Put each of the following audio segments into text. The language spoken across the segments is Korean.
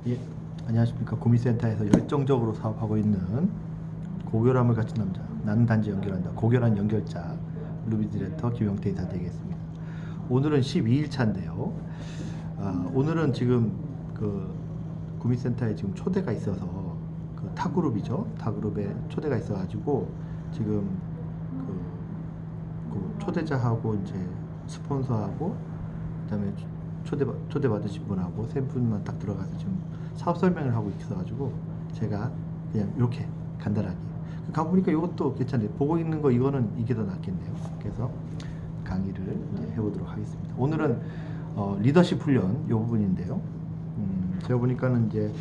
예, 안녕하십니까. 구미센터에서 열정적으로 사업하고 있는 고결함을 갖춘 남자, 나는 단지 연결한다. 고결한 연결자 루비 디렉터 김용태 이사 되겠습니다. 오늘은 12일 차인데요. 오늘은 지금 그 구미센터에 지금 초대가 있어서 그 타그룹이죠. 타그룹에 초대가 있어가지고 지금 그 초대자하고 이제 스폰서하고 그다음에 초대 받으신 분하고 세 분만 딱 들어가서 지금 사업 설명을 하고 있어가지고 제가 그냥 이렇게 간단하게 가보니까 이것도 괜찮네요. 보고 있는 거 이거는 이게 더 낫겠네요. 그래서 강의를 이제 해보도록 하겠습니다. 오늘은 리더십 훈련 이 부분인데요. 제가 보니까는 이제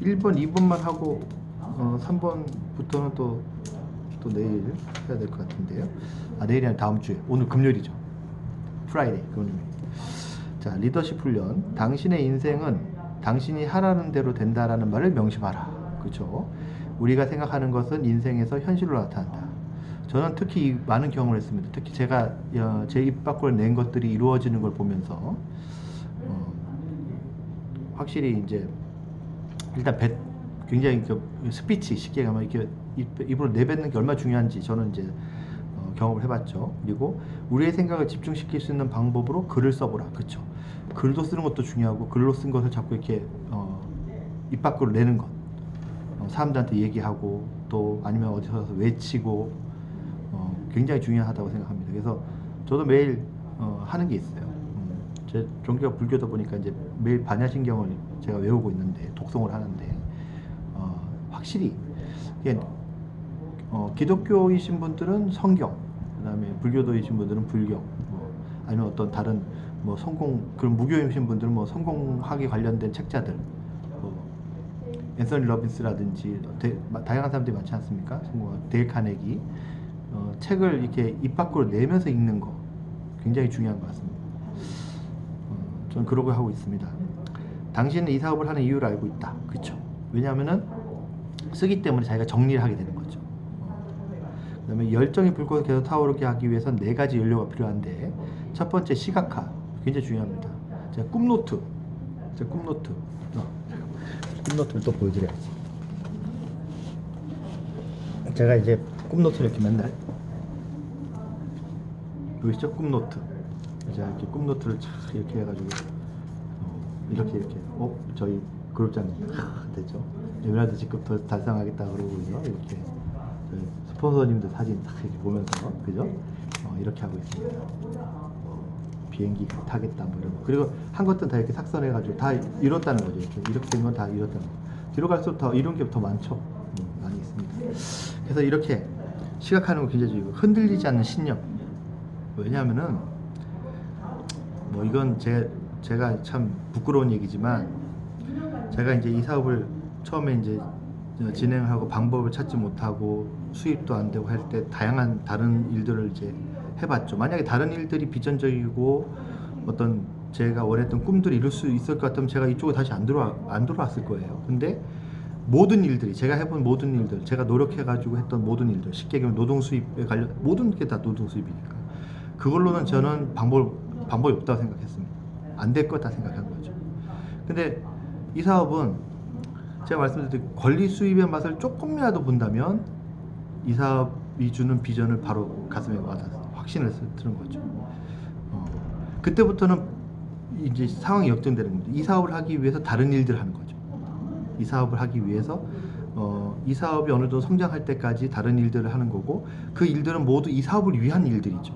1번, 2번만 하고 3번부터는 또 내일 해야 될 것 같은데요. 내일이 아니라 다음 주에. 오늘 금요일이죠. 프라이데이 금요일. 자, 리더십 훈련. 당신의 인생은 당신이 하라는 대로 된다라는 말을 명심하라. 그렇죠? 우리가 생각하는 것은 인생에서 현실로 나타난다. 저는 특히 많은 경험을 했습니다. 특히 제가 제 입 밖으로 낸 것들이 이루어지는 걸 보면서 확실히 이제 일단 굉장히 스피치 쉽게 가면 이렇게 입으로 내뱉는 게 얼마나 중요한지 저는 이제 경험을 해봤죠. 그리고 우리의 생각을 집중시킬 수 있는 방법으로 글을 써보라. 그렇죠? 글도 쓰는 것도 중요하고 글로 쓴 것을 자꾸 이렇게 입 밖으로 내는 것, 사람들한테 얘기하고 또 아니면 어디서 외치고 굉장히 중요하다고 생각합니다. 그래서 저도 매일 하는 게 있어요. 제 종교가 불교다 보니까 이제 매일 반야신경을 제가 외우고 있는데 독송을 하는데 확실히 기독교이신 분들은 성경, 그다음에 불교도이신 분들은 불경, 아니면 어떤 다른 그런 무교이신 분들은 성공학에 관련된 책자들, 앤서니 러빈스라든지 다양한 사람들이 많지 않습니까? 성공학, 데일 카네기 책을 이렇게 입 밖으로 내면서 읽는 거 굉장히 중요한 것 같습니다. 저는 그러고 하고 있습니다. 당신은 이 사업을 하는 이유를 알고 있다. 그렇죠? 왜냐하면은 쓰기 때문에 자기가 정리를 하게 되는 거죠. 그 다음에 열정이 불꽃을 계속 타오르게 하기 위해서는 4가지 연료가 필요한데, 첫 번째 시각화 굉장히 중요합니다. 제가 꿈노트를 또 보여드려야지. 제가 이제 꿈노트를 이렇게 맨날 보이시죠? 꿈노트. 제가 이렇게 꿈노트를 쫙 이렇게 해가지고 이렇게 저희 그룹장님 됐죠? 에메랄드 직급 더 달성하겠다 그러고요. 이렇게 스폰서님들 사진 딱 이렇게 보면서 그죠? 이렇게 하고 있습니다. 비행기 타겠다 이런 거. 그리고 한 것들은 다 이렇게 삭선해가지고 다 이뤘다는 거죠. 이렇게 된 건 다 이뤘다는 거. 뒤로 갈수록 더 이룬 게 더 많죠. 많이 있습니다. 그래서 이렇게 시각하는 거 굉장히 중요해요. 흔들리지 않는 신념. 왜냐하면은 이건 제가 참 부끄러운 얘기지만, 제가 이제 이 사업을 처음에 이제 진행하고 방법을 찾지 못하고 수입도 안 되고 할 때 다양한 다른 일들을 이제 해봤죠. 만약에 다른 일들이 비전적이고 어떤 제가 원했던 꿈들을 이룰 수 있을 것 같으면 제가 이쪽에 다시 안 들어왔을 거예요. 근데 모든 일들이, 제가 해본 모든 일들, 제가 노력해가지고 했던 모든 일들, 쉽게 얘기하면 노동 수입에 관련 모든 게 다 노동 수입이니까 그걸로는 저는 방법이 없다고 생각했습니다. 안 될 거다 생각한 거죠. 근데 이 사업은 제가 말씀드린 권리 수입의 맛을 조금이라도 본다면 이 사업이 주는 비전을 바로 가슴에 와닿아서 확신을 드는 거죠. 그때부터는 이제 상황이 역전되는 겁니다. 이 사업을 하기 위해서 다른 일들을 하는 거죠. 이 사업을 하기 위해서 이 사업이 어느 정도 성장할 때까지 다른 일들을 하는 거고, 그 일들은 모두 이 사업을 위한 일들이죠.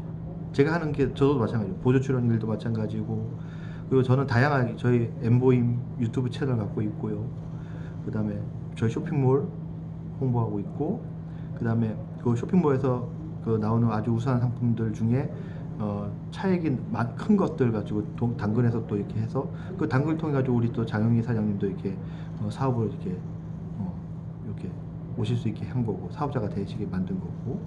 제가 하는 게 저도 마찬가지고 보조 출연 일도 마찬가지고, 그리고 저는 다양하게 저희 엠보임 유튜브 채널 갖고 있고요. 그 다음에 저희 쇼핑몰 홍보하고 있고, 그 다음에 그 쇼핑몰에서 나오는 아주 우수한 상품들 중에 차액이 큰 것들 가지고 당근에서 또 이렇게 해서 그 당근을 통해 가지고 우리 또 장영희 사장님도 이렇게 사업을 이렇게 오실 수 있게 한 거고, 사업자가 되시게 만든 거고.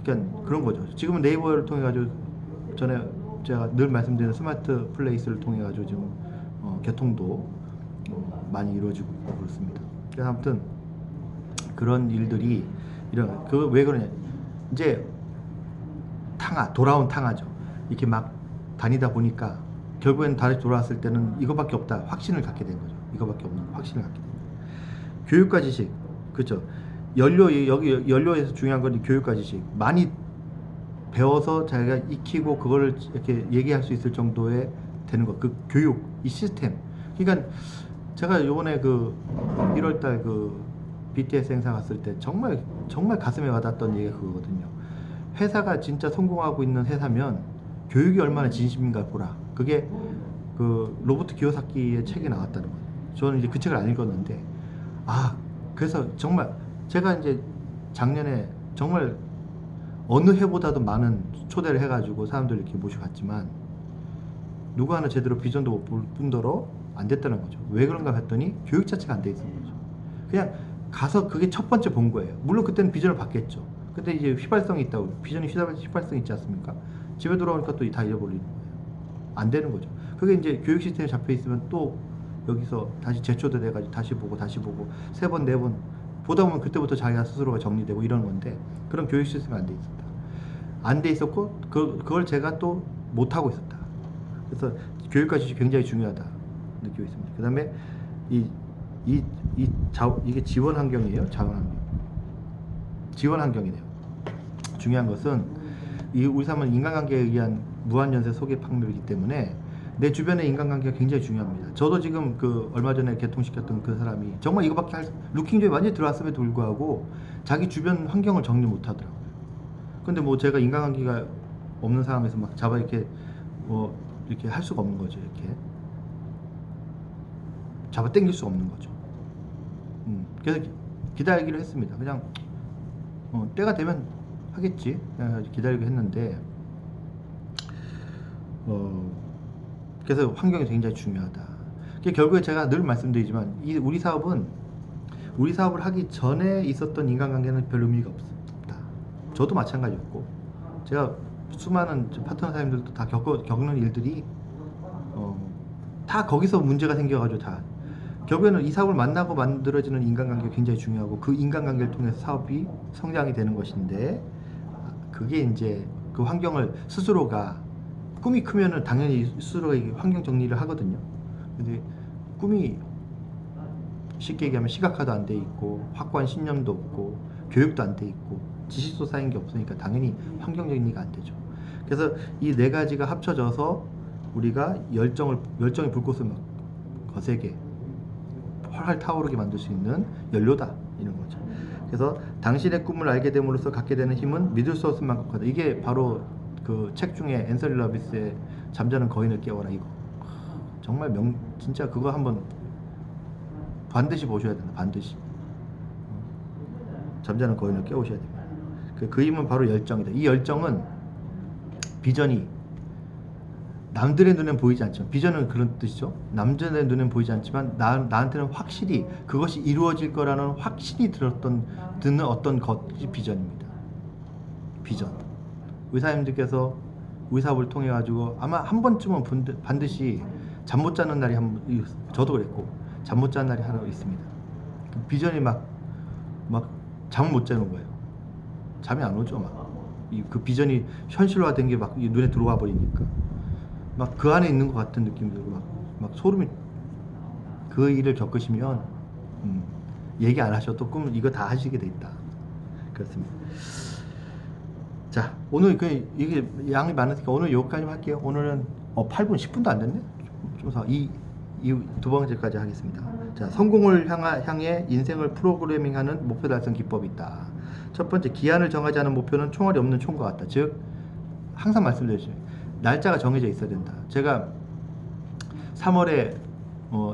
그러니까 그런 거죠. 지금은 네이버를 통해 가지고 전에 제가 늘 말씀드리는 스마트 플레이스를 통해 가지고 지금 개통도 많이 이루어지고 있고 그렇습니다. 그래서 아무튼 그런 일들이 왜 그러냐, 이제 돌아온 탕화죠. 이렇게 막 다니다 보니까 결국엔 다시 돌아왔을 때는 이거밖에 없다 확신을 갖게 된 거죠. 이거밖에 없는 확신을 갖게 됩니다. 교육과 지식, 그렇죠. 여기 연료에서 중요한 건 교육과 지식 많이 배워서 자기가 익히고 그거를 이렇게 얘기할 수 있을 정도의 되는 것, 그 교육, 이 시스템. 그러니까 제가 요번에 그 1월달 그 BTS 행사 갔을 때 정말 가슴에 와닿았던 얘기가 그거거든요. 회사가 진짜 성공하고 있는 회사면 교육이 얼마나 진심인가 보라. 그게 그 로버트 기요사키의 책이 나왔다는 거예요. 저는 이제 그 책을 안 읽었는데, 그래서 정말 제가 이제 작년에 정말 어느 해보다도 많은 초대를 해가지고 사람들 이렇게 모셔갔지만 누구 하나 제대로 비전도 못 볼 뿐더러 안 됐다는 거죠. 왜 그런가 했더니 교육 자체가 안 돼 있는 거죠. 그냥 가서 그게 첫 번째 본 거예요. 물론 그때는 비전을 받겠죠. 근데 이제 휘발성이 있다고, 비전이 휘발성이 있지 않습니까? 집에 돌아오니까 또 다 잃어버리는 거예요. 안 되는 거죠. 그게 이제 교육 시스템에 잡혀 있으면 또 여기서 다시 재초대 돼가지고 다시 보고 세 번, 네 번 보다 보면 그때부터 자기가 스스로가 정리되고 이런 건데, 그런 교육 시스템이 안 돼 있었다. 안 돼 있었고 그걸 제가 또 못하고 있었다. 그래서 교육과 지식이 굉장히 중요하다 느끼고 있습니다. 그 다음에 이게 지원 환경이에요. 자원 환경. 지원 환경이네요. 중요한 것은 우리 삶은 인간관계에 의한 무한연쇄 소개 판별이기 때문에 내 주변의 인간관계가 굉장히 중요합니다. 저도 지금 그 얼마 전에 개통시켰던 그 사람이 정말 이거밖에 루킹조에 완전히 들어왔음에도 불구하고 자기 주변 환경을 정리 못하더라고요. 근데 뭐 제가 인간관계가 없는 상황에서 막 잡아 이렇게 이렇게 할 수가 없는 거죠. 이렇게 잡아 당길 수 없는 거죠. 그래서 기다리기로 했습니다. 그냥 때가 되면 하겠지 기다리고 했는데, 그래서 환경이 굉장히 중요하다. 결국에 제가 늘 말씀드리지만 우리 사업을 하기 전에 있었던 인간관계는 별 의미가 없다. 저도 마찬가지였고, 제가 수많은 파트너 사장님들도 다 겪는 일들이 다 거기서 문제가 생겨가지고 다 결국에는 이 사업을 만나고 만들어지는 인간관계가 굉장히 중요하고, 그 인간관계를 통해서 사업이 성장이 되는 것인데, 그게 이제 그 환경을 스스로가, 꿈이 크면은 당연히 스스로가 환경 정리를 하거든요. 근데 꿈이 쉽게 얘기하면 시각화도 안 돼 있고 확고한 신념도 없고 교육도 안 돼 있고 지식도 쌓인 게 없으니까 당연히 환경 정리가 안 되죠. 그래서 이 네 가지가 합쳐져서 우리가 열정의 불꽃을 막 거세게 활활 타오르게 만들 수 있는 연료다, 이런 거죠. 그래서 당신의 꿈을 알게 됨으로써 갖게 되는 힘은 믿을 수 없을 만큼 크다. 이게 바로 그 책 중에 앤서니 러비스의 잠자는 거인을 깨워라, 이거 정말 진짜 그거 한번 반드시 보셔야 된다. 반드시 잠자는 거인을 깨우셔야 됩니다. 그 힘은 바로 열정이다. 이 열정은 비전이 남들의 눈엔 보이지 않지만, 비전은 그런 뜻이죠. 남들의 눈엔 보이지 않지만 나한테는 확실히 그것이 이루어질 거라는 확신이 드는 어떤 것이 비전입니다. 비전. 의사님들께서 우리 사업을 통해 가지고 아마 한 번쯤은 반드시 잠 못 자는 날이 저도 그랬고 잠 못 자는 날이 하나 있습니다. 비전이 막 잠을 못 자는 거예요. 잠이 안 오죠. 그 비전이 현실화된 게 막 눈에 들어와 버리니까 막 그 안에 있는 것 같은 느낌이 들고 막 소름이. 그 일을 겪으시면 얘기 안 하셔도 꿈을 이거 다 하시게 돼 있다. 그렇습니다. 자, 오늘 이게 양이 많으니까 오늘 여기까지만 할게요. 오늘은 8분 10분도 안 됐네. 이 두 번째까지 하겠습니다. 자, 성공을 향해 인생을 프로그래밍하는 목표 달성 기법이 있다. 첫 번째, 기한을 정하지 않은 목표는 총알이 없는 총과 같다. 즉, 항상 말씀드렸죠. 날짜가 정해져 있어야 된다. 제가 3월에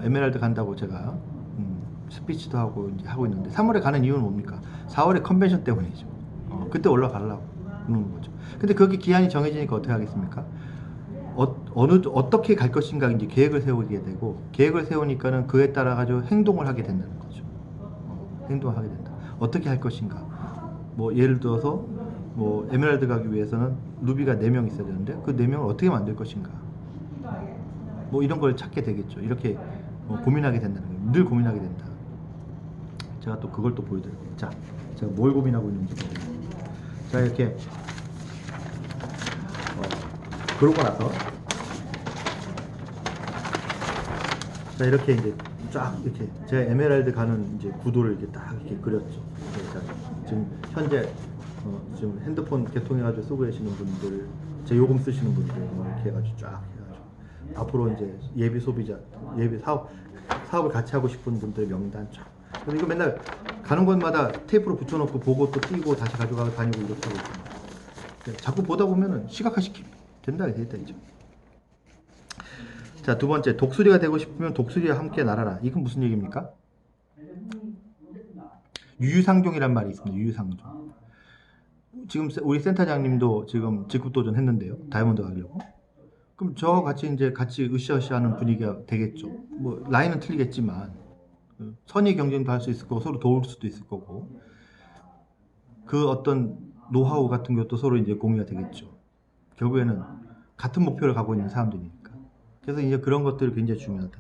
에메랄드 간다고 제가 스피치도 하고 이제 하고 있는데, 3월에 가는 이유는 뭡니까? 4월에 컨벤션 때문이죠. 그때 올라가려고 그러는 거죠. 근데 그게 기한이 정해지니까 어떻게 하겠습니까? 어떻게 갈 것인가 이제 계획을 세우게 되고, 계획을 세우니까는 그에 따라 가지고 행동을 하게 된다는 거죠. 행동을 하게 된다. 어떻게 할 것인가? 뭐 예를 들어서 뭐 에메랄드 가기 위해서는 루비가 4명 있어야 되는데 그 4명을 어떻게 만들 것인가? 뭐 이런 걸 찾게 되겠죠. 이렇게 고민하게 된다는 거예요. 늘 고민하게 된다. 제가 또 그걸 또 보여드릴게요. 자, 제가 뭘 고민하고 있는지. 자, 이렇게 그러고 나서 자, 이렇게 이제 쫙 이렇게 제가 에메랄드 가는 이제 구도를 이렇게 딱 이렇게 그렸죠. 그러니까 지금 현재 지금 핸드폰 개통해가지고 쓰고 계시는 분들, 제 요금 쓰시는 분들 뭐 이렇게 해가지고 쫙 해가지고 앞으로 이제 예비 소비자, 예비 사업을 같이 하고 싶은 분들 명단 쫙. 그래서 이거 맨날 가는 곳마다 테이프로 붙여놓고 보고 또 띄고 다시 가져가고 다니고 이렇게 하고 있습니다. 자꾸 보다 보면은 시각화시키면 된다 이랬다 이죠. 자, 두 번째, 독수리가 되고 싶으면 독수리와 함께 날아라. 이건 무슨 얘기입니까? 유유상종이란 말이 있습니다. 유유상종. 지금 우리 센터장님도 지금 직급도전 했는데요. 다이아몬드 가려고. 그럼 저 같이 이제 같이 으쌰으쌰하는 분위기가 되겠죠. 뭐 라인은 틀리겠지만 선의 경쟁도 할 수 있을 거고 서로 도울 수도 있을 거고 그 어떤 노하우 같은 것도 서로 이제 공유가 되겠죠. 결국에는 같은 목표를 가고 있는 사람들이니까. 그래서 이제 그런 것들이 굉장히 중요하다.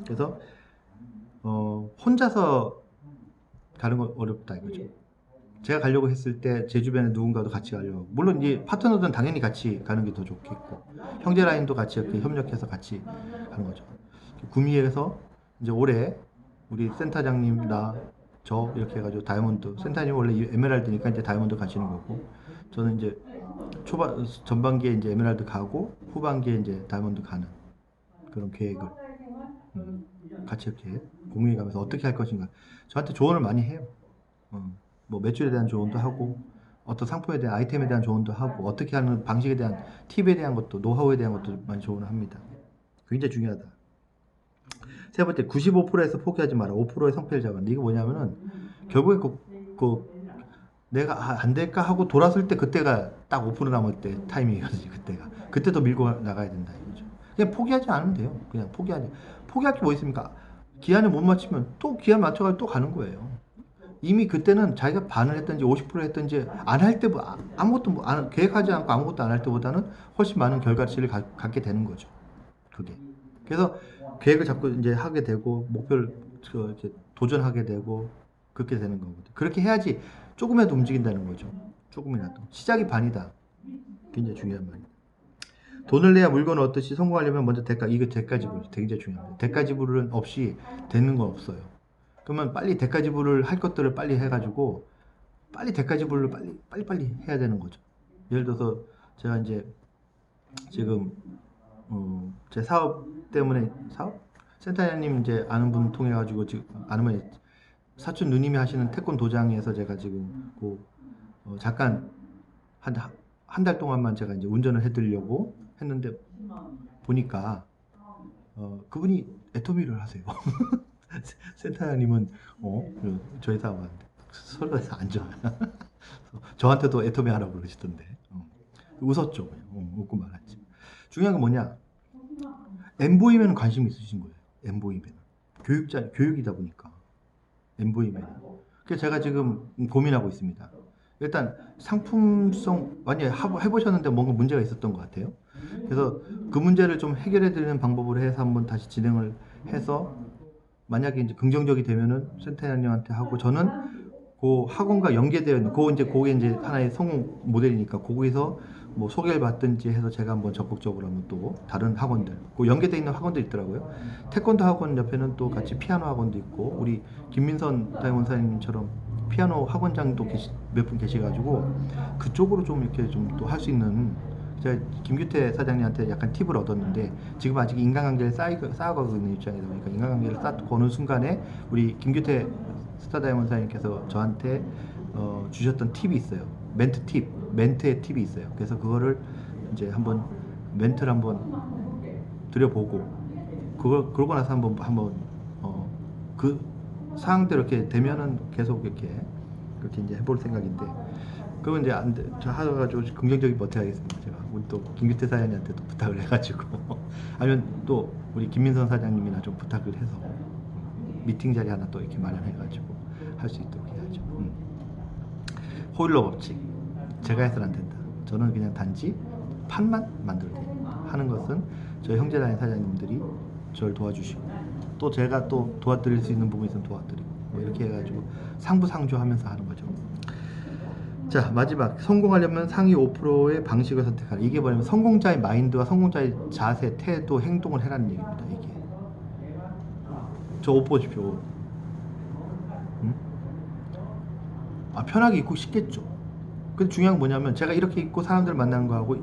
그래서 혼자서 가는 건 어렵다 이거죠. 제가 가려고 했을 때 제 주변에 누군가도 같이 가려고. 물론 이제 파트너들은 당연히 같이 가는 게 더 좋겠고 형제 라인도 같이 이렇게 협력해서 같이 가는 거죠. 구미에서 이제 올해 우리 센터장님 나 저 이렇게 해가지고 다이아몬드, 센터장님 원래 에메랄드니까 이제 다이아몬드 가시는 거고 저는 이제 전반기에 이제 에메랄드 가고 후반기에 이제 다이아몬드 가는 그런 계획을 같이 이렇게 공유해 가면서 어떻게 할 것인가 저한테 조언을 많이 해요. 뭐 매출에 대한 조언도 하고 어떤 상품에 대한 아이템에 대한 조언도 하고 어떻게 하는 방식에 대한 팁에 대한 것도 노하우에 대한 것도 많이 조언을 합니다. 굉장히 중요하다. 세 번째, 95%에서 포기하지 마라. 5%의 성패를 잡아라. 이게 뭐냐면은 결국에 내가 안 될까 하고 돌았을 때 그때가 딱 5% 남을 때 타이밍이거든요. 그때 더 밀고 나가야 된다 이거죠. 그냥 포기하지 않으면 돼요. 그냥 포기할 게 뭐 있습니까? 기한을 못 맞추면 또 기한 맞춰가지고 또 가는 거예요. 이미 그때는 자기가 반을 했든지 50% 했든지 안 할 때 아무것도 계획하지 않고 아무것도 안 할 때보다는 훨씬 많은 결과치를 갖게 되는 거죠. 그게. 그래서 계획을 자꾸 이제 하게 되고 목표를 이렇게 도전하게 되고 그렇게 되는 거거든요. 그렇게 해야지 조금이라도 움직인다는 거죠. 조금이라도. 시작이 반이다. 굉장히 중요한 말이에요. 돈을 내야 물건을 얻듯이 성공하려면 먼저 이거 대가 지불 굉장히 중요합니다. 대가 지불은 없이 되는 건 없어요. 그러면 빨리 대가 지불을 할 것들을 빨리 해가지고 빨리 대가 지불을 빨리 해야 되는 거죠. 예를 들어서 제가 이제 지금 제 사업 때문에 센터장님 이제 아는 분 통해 가지고 지금 아는 분 사촌 누님이 하시는 태권 도장에서 제가 지금 잠깐 한 달 동안만 제가 이제 운전을 해드리려고 했는데 보니까 그분이 애터미를 하세요. 센터장님은 저희 사업하는데 서로 안 좋아요. 저한테도 애터미 하라고 그러시던데 웃었죠. 웃고 말았지. 중요한 건 뭐냐? 엠보이면 관심이 있으신 거예요. 엠보이면 교육이다 보니까 엠보이면. 그래서 제가 지금 고민하고 있습니다. 일단 상품성 많이 해보셨는데 뭔가 문제가 있었던 것 같아요. 그래서 그 문제를 좀 해결해 드리는 방법으로 해서 한번 다시 진행을 해서 만약에 이제 긍정적이 되면은 센터장님한테 하고 저는 그 학원과 연계되어 있는 그게 이제 하나의 성공 모델이니까 거기서 뭐 소개를 받든지 해서 제가 한번 적극적으로 한번 또 다른 학원들 그 연계되어 있는 학원들 있더라고요. 태권도 학원 옆에는 또 같이 피아노 학원도 있고 우리 김민선 다이원사님처럼 피아노 학원장도 몇 분 계셔가지고 그쪽으로 좀 이렇게 좀 또 할 수 있는 제가 김규태 사장님한테 약간 팁을 얻었는데 지금 아직 인간관계를 쌓아가고 있는 입장이다 보니까 인간관계를 쌓고 어느 순간에 우리 김규태 스타다이원사님께서 저한테 주셨던 팁이 있어요. 멘트의 팁이 있어요. 그래서 그거를 이제 한번 멘트를 한번 드려보고 그러고 나서 한번 그 상황대로 이렇게 되면은 계속 이렇게 이제 해볼 생각인데 그건 이제 안 돼. 저 하가지고 긍정적인 버텨 하겠습니다. 제가 우리 또 김규태 사장님한테 또 부탁을 해가지고 아니면 또 우리 김민선 사장님이나 좀 부탁을 해서 미팅 자리 하나 또 이렇게 마련해가지고 할 수 있도록 해야죠. 호일러 법칙 제가 해서는 안 된다. 저는 그냥 단지 판만 만들어야 됩니다. 하는 것은 저희 형제라인 사장님들이 저를 도와주시고 또 제가 또 도와드릴 수 있는 부분이 있으면 도와드리고 뭐 이렇게 해가지고 상부상조하면서 하는 거죠. 자, 마지막 성공하려면 상위 5%의 방식을 선택하라. 이게 뭐냐면 성공자의 마인드와 성공자의 자세, 태도, 행동을 해라는 얘기입니다. 이게 저 옷 보십시오. 응? 편하게 입고 싶겠죠. 근데 중요한 건 뭐냐면 제가 이렇게 입고 사람들 만나는 거하고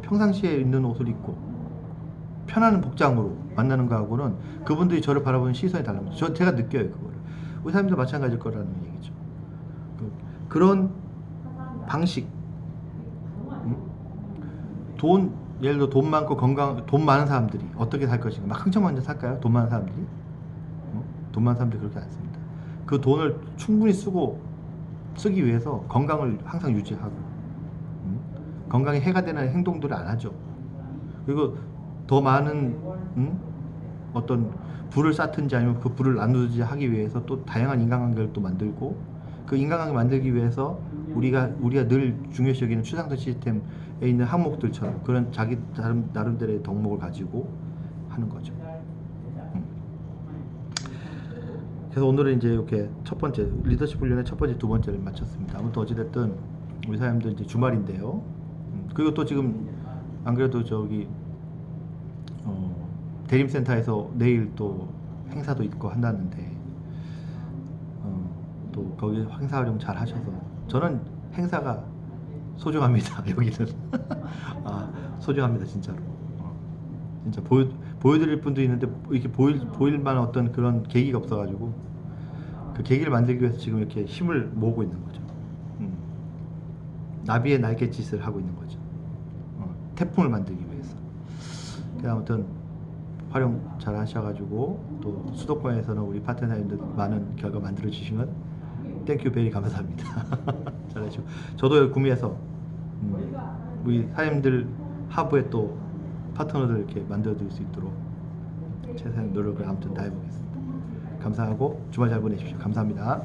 평상시에 입는 옷을 입고 편한 복장으로 만나는 거하고는 그분들이 저를 바라보는 시선이 다른 거죠. 제가 느껴요 그거를. 우리 사람들 마찬가지일 거라는 얘기죠. 그런 방식, 응? 예를 들어 돈 많고 건강, 돈 많은 사람들이 어떻게 살 것인가? 막 흥청망청 살까요? 돈 많은 사람들이? 돈 많은 사람들이 그렇게 안 씁니다. 그 돈을 충분히 쓰기 위해서 건강을 항상 유지하고, 건강에 해가 되는 행동들을 안 하죠. 그리고 더 많은 어떤 불을 쌓든지 아니면 그 불을 나누든지 하기 위해서 또 다양한 인간관계를 또 만들고, 그 인간관계 만들기 위해서 우리가 늘 중요시 여기는 추상적 시스템에 있는 항목들처럼 그런 자기 나름대로의 덕목을 가지고 하는 거죠. 그래서 오늘은 이제 이렇게 첫 번째 리더십 훈련의 첫 번째, 두 번째를 마쳤습니다. 아무튼 어찌됐든 우리 사장님들 이제 주말인데요. 그리고 또 지금 안 그래도 저기 대림센터에서 내일 또 행사도 있고 한다는데 또 거기 행사 활용 잘 하셔서, 저는 행사가 소중합니다. 여기는 소중합니다 진짜로. 진짜 보여드릴 분도 있는데 이렇게 보일 만한 어떤 그런 계기가 없어가지고 그 계기를 만들기 위해서 지금 이렇게 힘을 모으고 있는 거죠. 나비의 날갯짓을 하고 있는 거죠. 태풍을 만들기 위해서. 아무튼 활용 잘 하셔가지고 또 수도권에서는 우리 파트너님들 많은 결과 만들어 주시면 땡큐 베리 감사합니다. 잘하시고 저도 구미에서 우리 사장님들 하부에 또 파트너들 이렇게 만들어 드릴 수 있도록 최선의 노력을 아무튼 다해보겠습니다. 감사하고 주말 잘 보내십시오. 감사합니다.